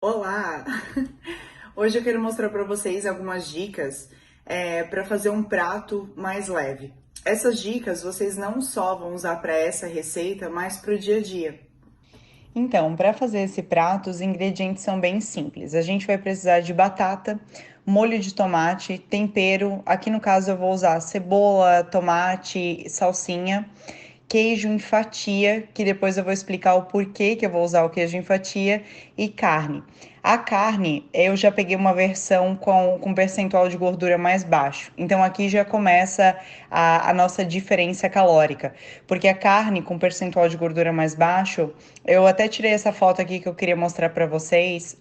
Olá! Hoje eu quero mostrar para vocês algumas dicas para fazer um prato mais leve. Essas dicas vocês não só vão usar para essa receita, mas para o dia a dia. Então, para fazer esse prato, os ingredientes são bem simples. A gente vai precisar de batata, molho de tomate, tempero. Aqui no caso eu vou usar cebola, tomate, salsinha, queijo em fatia, que depois eu vou explicar o porquê que eu vou usar o queijo em fatia, e carne. A carne, eu já peguei uma versão com percentual de gordura mais baixo. Então aqui já começa a nossa diferença calórica. Porque a carne com percentual de gordura mais baixo, eu até tirei essa foto aqui que eu queria mostrar para vocês,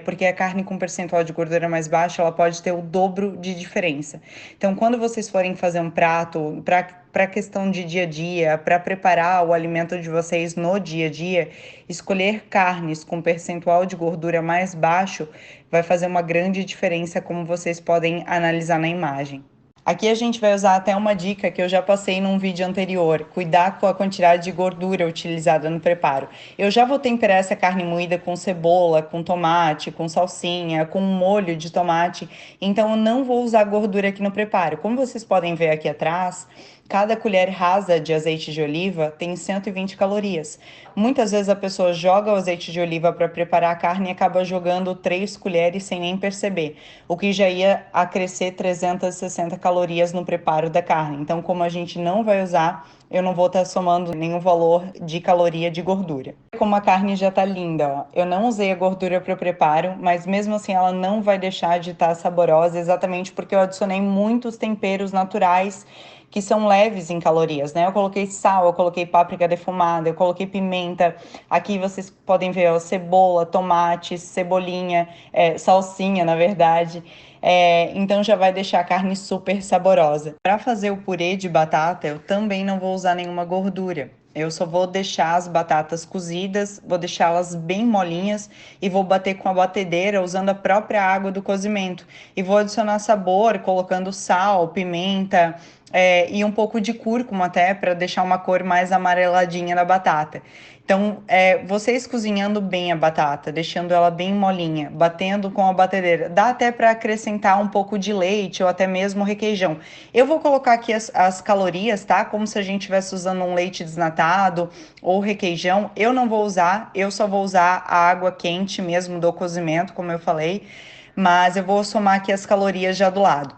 porque a carne com percentual de gordura mais baixo, ela pode ter o dobro de diferença. Então, quando vocês forem fazer um prato para questão de dia a dia, para preparar o alimento de vocês no dia a dia, escolher carnes com percentual de gordura mais baixo vai fazer uma grande diferença, como vocês podem analisar na imagem. Aqui a gente vai usar até uma dica que eu já passei num vídeo anterior: cuidar com a quantidade de gordura utilizada no preparo. Eu já vou temperar essa carne moída com cebola, com tomate, com salsinha, com molho de tomate, então eu não vou usar gordura aqui no preparo. Como vocês podem ver aqui atrás, cada colher rasa de azeite de oliva tem 120 calorias. Muitas vezes a pessoa joga o azeite de oliva para preparar a carne e acaba jogando 3 colheres sem nem perceber, o que já ia acrescer 360 calorias no preparo da carne. Então, como a gente não vai usar, eu não vou estar somando nenhum valor de caloria de gordura. Como a carne já tá linda, ó. Eu não usei a gordura para o preparo, mas mesmo assim ela não vai deixar de estar saborosa, exatamente porque eu adicionei muitos temperos naturais que são leves em calorias, né? Eu coloquei sal, eu coloquei páprica defumada, eu coloquei pimenta. Aqui vocês podem ver, ó, cebola, tomate, cebolinha, salsinha, na verdade. Então já vai deixar a carne super saborosa. Para fazer o purê de batata, eu também não vou usar nenhuma gordura. Eu só vou deixar as batatas cozidas, vou deixá-las bem molinhas e vou bater com a batedeira usando a própria água do cozimento. E vou adicionar sabor, colocando sal, pimenta, e um pouco de cúrcuma até para deixar uma cor mais amareladinha na batata. Então, vocês cozinhando bem a batata, deixando ela bem molinha, batendo com a batedeira, dá até para acrescentar um pouco de leite ou até mesmo requeijão. Eu vou colocar aqui as calorias, tá? Como se a gente estivesse usando um leite desnatado ou requeijão. Eu não vou usar, eu só vou usar a água quente mesmo do cozimento, como eu falei, mas eu vou somar aqui as calorias já do lado.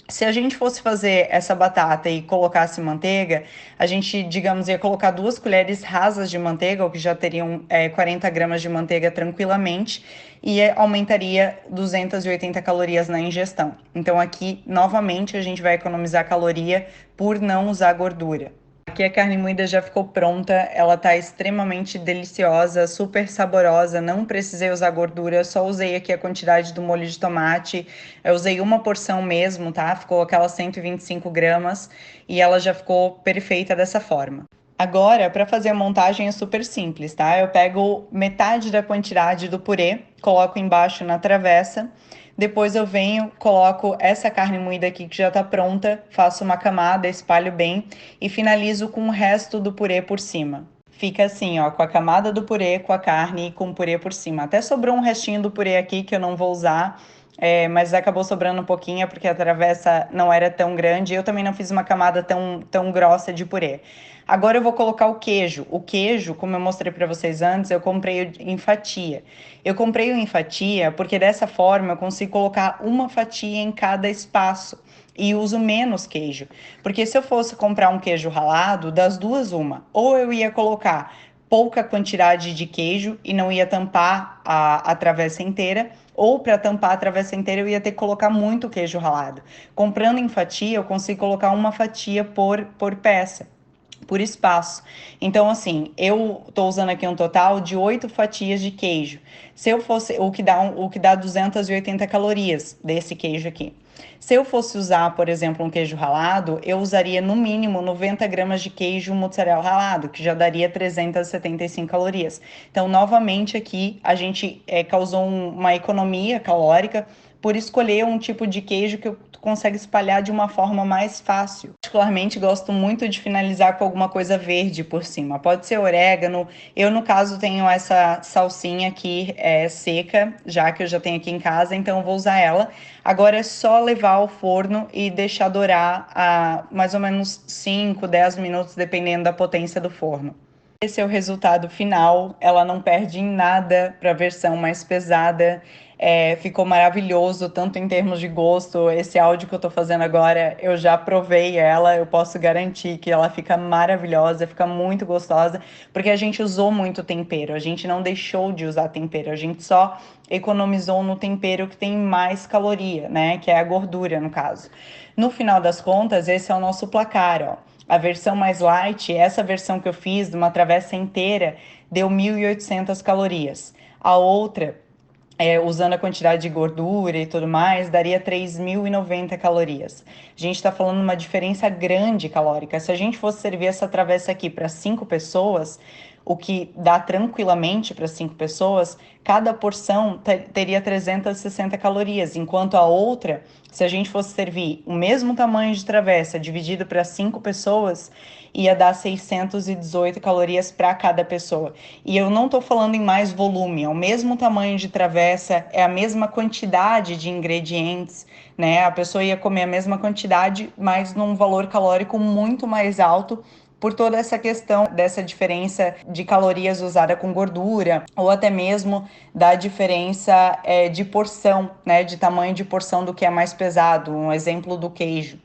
Se a gente fosse fazer essa batata e colocasse manteiga, a gente, digamos, ia colocar 2 colheres rasas de manteiga, ou que já teriam 40 gramas de manteiga tranquilamente, e aumentaria 280 calorias na ingestão. Então, aqui, novamente, a gente vai economizar caloria por não usar gordura. Aqui a carne moída já ficou pronta, ela tá extremamente deliciosa, super saborosa, não precisei usar gordura, só usei aqui a quantidade do molho de tomate, eu usei uma porção mesmo, tá? Ficou aquelas 125 gramas e ela já ficou perfeita dessa forma. Agora, para fazer a montagem é super simples, tá? Eu pego metade da quantidade do purê, coloco embaixo na travessa, depois eu venho, coloco essa carne moída aqui que já tá pronta, faço uma camada, espalho bem e finalizo com o resto do purê por cima. Fica assim, ó, com a camada do purê, com a carne e com o purê por cima. Até sobrou um restinho do purê aqui que eu não vou usar, mas acabou sobrando um pouquinho porque a travessa não era tão grande. Eu também não fiz uma camada tão grossa de purê. Agora eu vou colocar o queijo. O queijo, como eu mostrei para vocês antes, eu comprei em fatia. Eu comprei em fatia porque dessa forma eu consigo colocar uma fatia em cada espaço e uso menos queijo. Porque se eu fosse comprar um queijo ralado, das duas uma, ou eu ia colocar pouca quantidade de queijo e não ia tampar a travessa inteira, ou para tampar a travessa inteira eu ia ter que colocar muito queijo ralado. Comprando em fatia, eu consigo colocar uma fatia por peça, por espaço. Então, assim, eu tô usando aqui um total de 8 fatias de queijo. Se eu fosse, o que dá 280 calorias desse queijo aqui. Se eu fosse usar, por exemplo, um queijo ralado, eu usaria no mínimo 90 gramas de queijo mozzarella ralado, que já daria 375 calorias. Então, novamente aqui, a gente causou uma economia calórica por escolher um tipo de queijo que consegue espalhar de uma forma mais fácil. particularmente gosto muito de finalizar com alguma coisa verde por cima. Pode ser orégano. Eu, no caso, tenho essa salsinha aqui seca, já que eu já tenho aqui em casa, então eu vou usar ela. Agora é só levar ao forno e deixar dourar a mais ou menos 5, 10 minutos, dependendo da potência do forno. Esse é o resultado final. Ela não perde em nada para a versão mais pesada. Ficou maravilhoso, tanto em termos de gosto. Esse áudio que eu tô fazendo agora, eu já provei ela, eu posso garantir que ela fica maravilhosa, fica muito gostosa, porque a gente usou muito tempero, a gente não deixou de usar tempero, a gente só economizou no tempero que tem mais caloria, né? Que é a gordura, no caso. No final das contas, esse é o nosso placar, ó. A versão mais light, essa versão que eu fiz de uma travessa inteira, deu 1.800 calorias. A outra, usando a quantidade de gordura e tudo mais, daria 3.090 calorias. A gente está falando uma diferença grande calórica. Se a gente fosse servir essa travessa aqui para 5 pessoas, o que dá tranquilamente para 5 pessoas, cada porção teria 360 calorias, enquanto a outra, se a gente fosse servir o mesmo tamanho de travessa dividido para 5 pessoas, ia dar 618 calorias para cada pessoa. E eu não estou falando em mais volume, é o mesmo tamanho de travessa, é a mesma quantidade de ingredientes, né? A pessoa ia comer a mesma quantidade, mas num valor calórico muito mais alto, por toda essa questão dessa diferença de calorias usada com gordura, ou até mesmo da diferença de porção, né, de tamanho de porção do que é mais pesado. Um exemplo do queijo.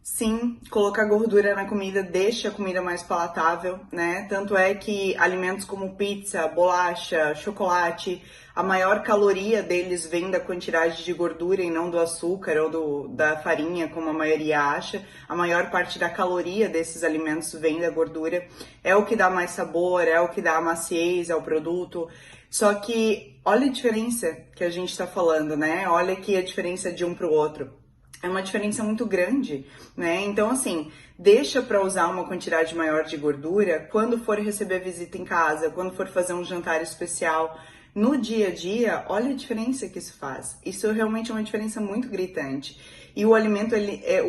Sim, colocar gordura na comida deixa a comida mais palatável, né? Tanto é que alimentos como pizza, bolacha, chocolate, a maior caloria deles vem da quantidade de gordura e não do açúcar ou da farinha, como a maioria acha. A maior parte da caloria desses alimentos vem da gordura. É o que dá mais sabor, é o que dá maciez ao produto. Só que olha a diferença que a gente tá falando, né? Olha aqui a diferença de um pro outro. É uma diferença muito grande, né? Então, assim, deixa para usar uma quantidade maior de gordura quando for receber visita em casa, quando for fazer um jantar especial. No dia a dia, olha a diferença que isso faz. Isso realmente é uma diferença muito gritante. E o alimento,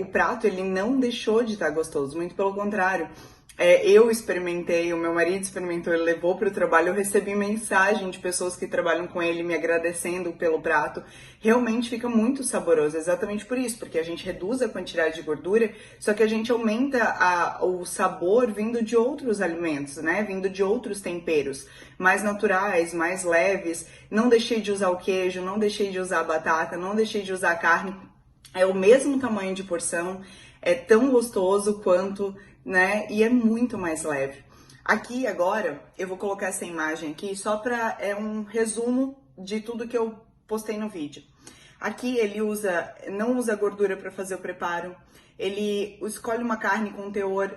o prato, ele não deixou de estar gostoso, muito pelo contrário. Eu experimentei, o meu marido experimentou, ele levou para o trabalho, eu recebi mensagem de pessoas que trabalham com ele me agradecendo pelo prato. Realmente fica muito saboroso, exatamente por isso, porque a gente reduz a quantidade de gordura, só que a gente aumenta o sabor vindo de outros alimentos, né? Vindo de outros temperos, mais naturais, mais leves. Não deixei de usar o queijo, não deixei de usar a batata, não deixei de usar a carne. É o mesmo tamanho de porção, é tão gostoso quanto, né? E é muito mais leve. Aqui agora eu vou colocar essa imagem aqui só para um resumo de tudo que eu postei no vídeo. Aqui ele não usa gordura para fazer o preparo. Ele escolhe uma carne com teor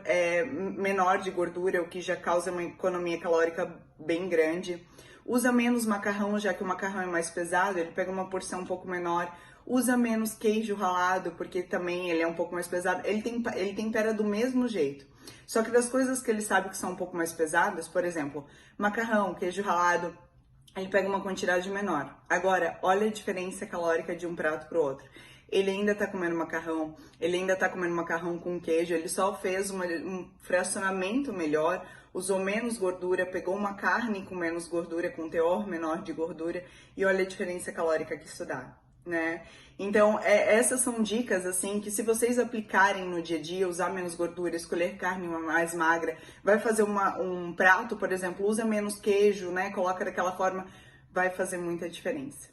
menor de gordura, o que já causa uma economia calórica bem grande. Usa menos macarrão, já que o macarrão é mais pesado, ele pega uma porção um pouco menor. Usa menos queijo ralado, porque também ele é um pouco mais pesado. Ele tempera do mesmo jeito. Só que das coisas que ele sabe que são um pouco mais pesadas, por exemplo, macarrão, queijo ralado, ele pega uma quantidade menor. Agora, olha a diferença calórica de um prato pro outro. Ele ainda tá comendo macarrão, ele ainda tá comendo macarrão com queijo, ele só fez um fracionamento melhor, usou menos gordura, pegou uma carne com menos gordura, com teor menor de gordura, e olha a diferença calórica que isso dá. Né? Então, essas são dicas, assim, que se vocês aplicarem no dia a dia, usar menos gordura, escolher carne mais magra, vai fazer um prato, por exemplo, usa menos queijo, né? Coloca daquela forma, vai fazer muita diferença.